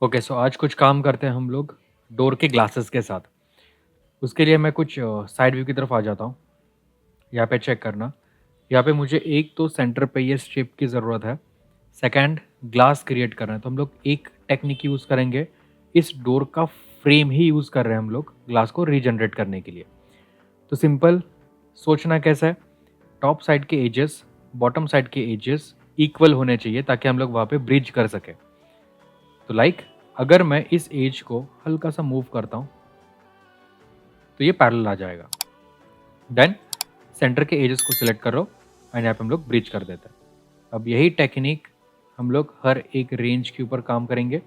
Okay, सो आज कुछ काम करते हैं हम लोग डोर के ग्लासेस के साथ। उसके लिए मैं कुछ साइड व्यू की तरफ आ जाता हूँ। यहाँ पे चेक करना। यहाँ पे मुझे एक तो सेंटर पे ये स्ट्रिप की ज़रूरत है। सेकंड, ग्लास क्रिएट करना है, तो हम लोग एक टेक्निक यूज़ करेंगे। इस डोर का फ्रेम ही यूज़ कर रहे हैं हम लोग ग्लास को रीजनरेट करने के लिए। तो सिंपल सोचना कैसा है, टॉप साइड के एजेस, बॉटम साइड के एजेस इक्वल होने चाहिए ताकि हम लोग वहाँ पे ब्रिज कर सकें। तो अगर मैं इस एज को हल्का सा मूव करता हूँ तो ये पैरेलल आ जाएगा। देन सेंटर के एजेस को सिलेक्ट करो एंड यहाँ पे हम लोग ब्रिज कर देते हैं। अब यही टेक्निक हम लोग हर एक रेंज के ऊपर काम करेंगे।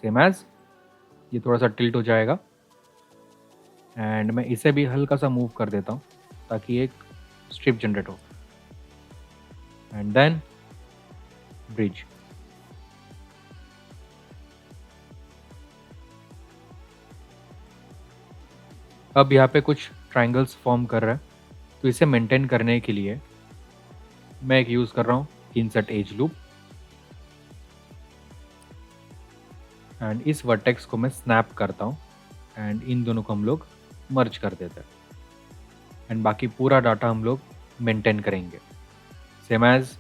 सेम एज ये थोड़ा सा टिल्ट हो जाएगा एंड मैं इसे भी हल्का सा मूव कर देता हूँ ताकि एक स्ट्रिप जनरेट हो एंड देन ब्रिज। अब यहाँ पे कुछ ट्राइंगल्स फॉर्म कर रहा है, तो इसे मेंटेन करने के लिए मैं एक यूज़ कर रहा हूँ इंसर्ट एज लूप एंड इस वर्टेक्स को मैं स्नैप करता हूँ एंड इन दोनों को हम लोग मर्ज कर देते हैं एंड बाकी पूरा डाटा हम लोग मेंटेन करेंगे। सेम एज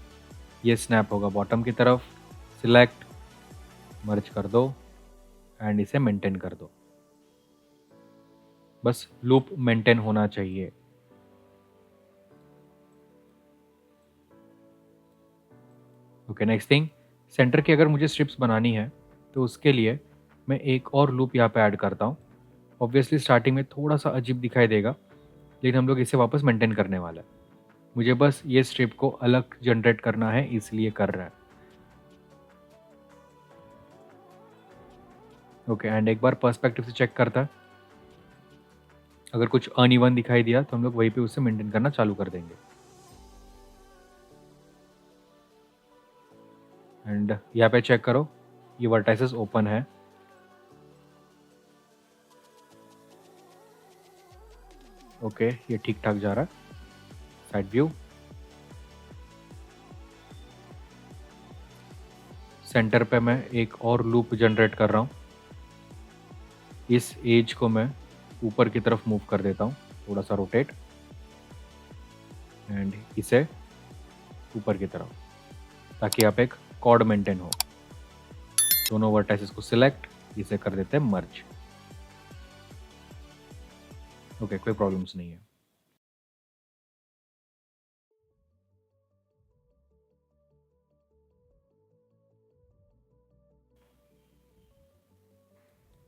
ये स्नैप होगा बॉटम की तरफ, सिलेक्ट, मर्ज कर दो एंड इसे मेंटेन कर दो। बस लूप मेंटेन होना चाहिए। ओके, नेक्स्ट थिंग, सेंटर की अगर मुझे स्ट्रिप्स बनानी है तो उसके लिए मैं एक और लूप यहाँ पे ऐड करता हूँ। ऑब्वियसली स्टार्टिंग में थोड़ा सा अजीब दिखाई देगा, लेकिन हम लोग इसे वापस मेंटेन करने वाला है। मुझे बस ये स्ट्रिप को अलग जनरेट करना है, इसलिए कर रहा है। ओके, एंड एक बार पर्सपेक्टिव से चेक करता है। अगर कुछ अनइवन दिखाई दिया तो हम लोग वहीं पे उसे मेंटेन करना चालू कर देंगे। एंड यहाँ पे चेक करो, ये वर्टाइसेस ओपन है। ओके, ये ठीक ठाक जा रहा है। साइड व्यू, सेंटर पे मैं एक और लूप जनरेट कर रहा हूँ। इस एज को मैं ऊपर की तरफ मूव कर देता हूँ, थोड़ा सा रोटेट एंड इसे ऊपर की तरफ, ताकि आप एक कॉर्ड मेंटेन हो। दोनों वर्टाइसेस को सिलेक्ट, इसे कर देते हैं मर्ज। ओके, कोई प्रॉब्लम्स नहीं है।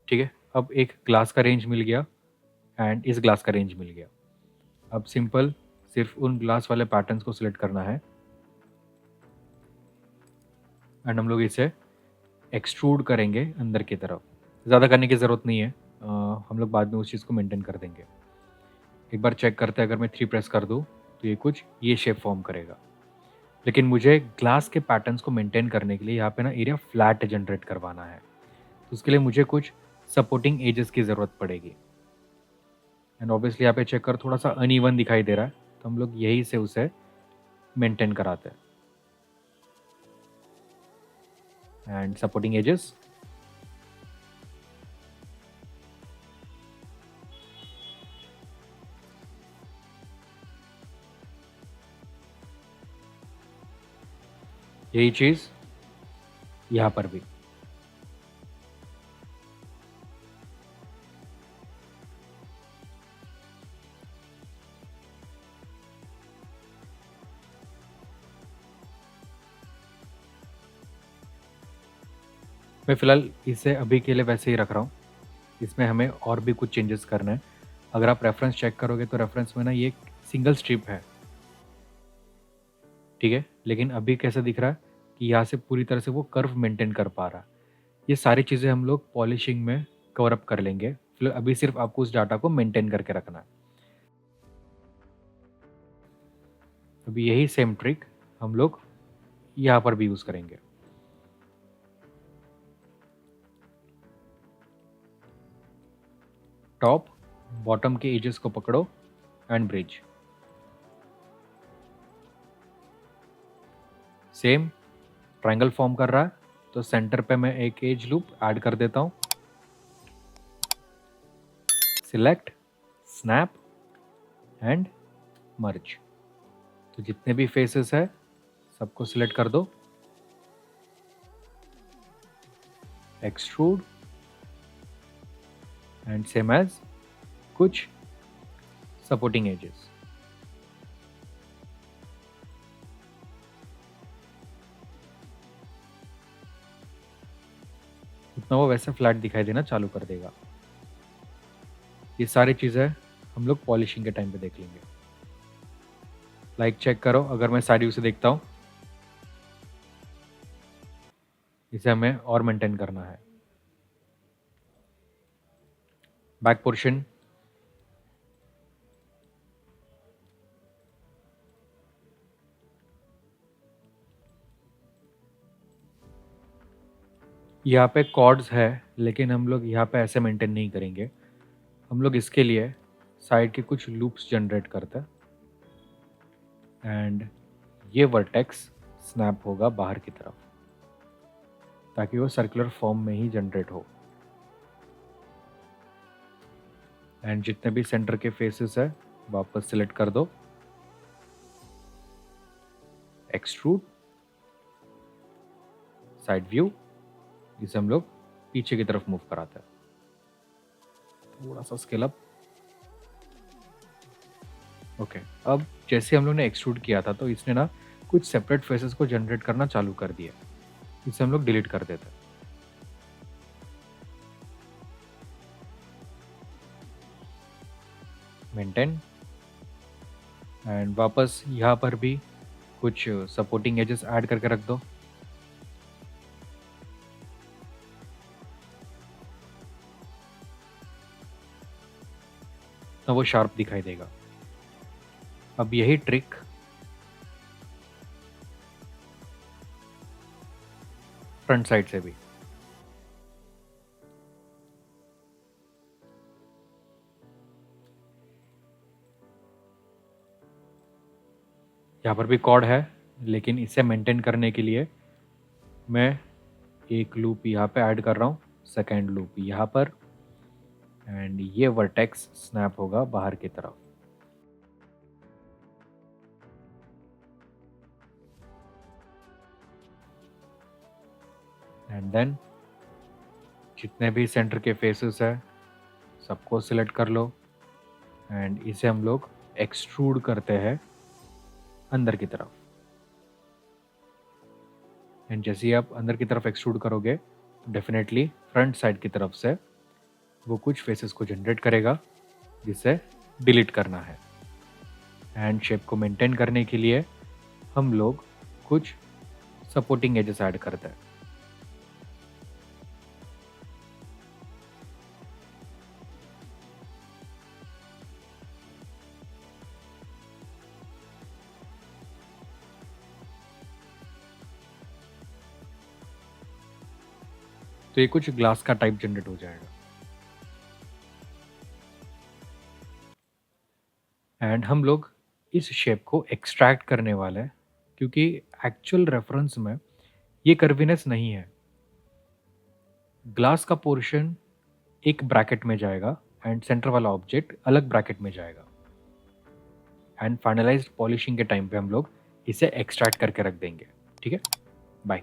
ठीक है, अब एक ग्लास का रेंज मिल गया एंड इस ग्लास का रेंज मिल गया। अब सिंपल सिर्फ उन ग्लास वाले पैटर्न्स को सिलेक्ट करना है एंड हम लोग इसे एक्सट्रूड करेंगे अंदर की तरफ। ज़्यादा करने की ज़रूरत नहीं है, हम लोग बाद में उस चीज़ को मेंटेन कर देंगे। एक बार चेक करते हैं, अगर मैं 3 प्रेस कर दूँ तो ये कुछ ये शेप फॉर्म करेगा। लेकिन मुझे ग्लास के पैटर्न्स को मेंटेन करने के लिए यहाँ पे ना एरिया फ्लैट जनरेट करवाना है, तो उसके लिए मुझे कुछ सपोर्टिंग एजेस की ज़रूरत पड़ेगी। एंड ऑब्वियसली यहाँ पे चेक कर थोड़ा सा अनइवन दिखाई दे रहा है, तो हम लोग यही से उसे मेंटेन कराते हैं। एंड सपोर्टिंग एजेस, यही चीज़ यहाँ पर भी। मैं फ़िलहाल इसे अभी के लिए वैसे ही रख रहा हूँ। इसमें हमें और भी कुछ चेंजेस करना है। अगर आप रेफरेंस चेक करोगे तो रेफरेंस में ना ये एक सिंगल स्ट्रिप है, ठीक है? लेकिन अभी कैसा दिख रहा है कि यहाँ से पूरी तरह से वो कर्व मेंटेन कर पा रहा है। ये सारी चीज़ें हम लोग पॉलिशिंग में कवर अप कर लेंगे। फिर अभी सिर्फ आपको उस डाटा को मेंटेन करके रखना है। अभी यही सेम ट्रिक हम लोग यहाँ पर भी यूज़ करेंगे। टॉप बॉटम के एजेस को पकड़ो and bridge. Same triangle form कर रहा है, तो सेंटर पे मैं एक एज लूप ऐड कर देता हूँ। Select, snap and merge. तो जितने भी फेसेस है सबको सिलेक्ट कर दो। एक्सट्रूड एंड सेम एज कुछ सपोर्टिंग एजेस। उतना वो वैसे फ्लैट दिखाई देना चालू कर देगा। ये सारी चीज़ें हम लोग पॉलिशिंग के टाइम पे देख लेंगे। लाइक चेक करो, अगर मैं साइड व्यू से देखता हूँ, इसे हमें और मेंटेन करना है। बैक पोर्शन यहाँ पे कॉर्ड्स है, लेकिन हम लोग यहाँ पे ऐसे मेंटेन नहीं करेंगे। हम लोग इसके लिए साइड के कुछ लूप्स जनरेट करते हैं एंड ये वर्टेक्स स्नैप होगा बाहर की तरफ, ताकि वो सर्कुलर फॉर्म में ही जनरेट हो। एंड जितने भी सेंटर के फेसेस है वापस सिलेक्ट कर दो। एक्सट्रूड, साइड व्यू, इसे हम लोग पीछे की तरफ मूव कराते हैं। थोड़ा सा स्केल अप। ओके, अब जैसे हम लोग ने एक्सट्रूड किया था तो इसने ना कुछ सेपरेट फेसेस को जनरेट करना चालू कर दिया। इसे हम लोग डिलीट कर देते हैं। मेंटेन एंड वापस यहाँ पर भी कुछ सपोर्टिंग एजेस ऐड करके रख दो। तो वो शार्प दिखाई देगा। अब यही ट्रिक फ्रंट साइड से भी। यहाँ पर भी कॉर्ड है, लेकिन इसे मेंटेन करने के लिए मैं एक लूप यहाँ पे ऐड कर रहा हूँ, सेकेंड लूप यहाँ पर, एंड ये वर्टेक्स स्नैप होगा बाहर की तरफ। एंड देन जितने भी सेंटर के फेसेस है सबको सिलेक्ट कर लो एंड इसे हम लोग एक्सट्रूड करते हैं अंदर की तरफ। एंड जैसे ही आप अंदर की तरफ एक्सट्रूड करोगे, डेफिनेटली फ्रंट साइड की तरफ से वो कुछ फेसेस को जनरेट करेगा जिसे डिलीट करना है। एंड शेप को मेंटेन करने के लिए हम लोग कुछ सपोर्टिंग एजेस ऐड करते हैं। तो ये कुछ ग्लास का टाइप जनरेट हो जाएगा। एंड हम लोग इस शेप को एक्सट्रैक्ट करने वाले हैं, क्योंकि एक्चुअल रेफरेंस में ये कर्विनेस नहीं है। ग्लास का पोर्शन एक ब्रैकेट में जाएगा एंड सेंटर वाला ऑब्जेक्ट अलग ब्रैकेट में जाएगा। एंड फाइनलाइज्ड पॉलिशिंग के टाइम पे हम लोग इसे एक्सट्रैक्ट करके रख देंगे। ठीक है, बाय।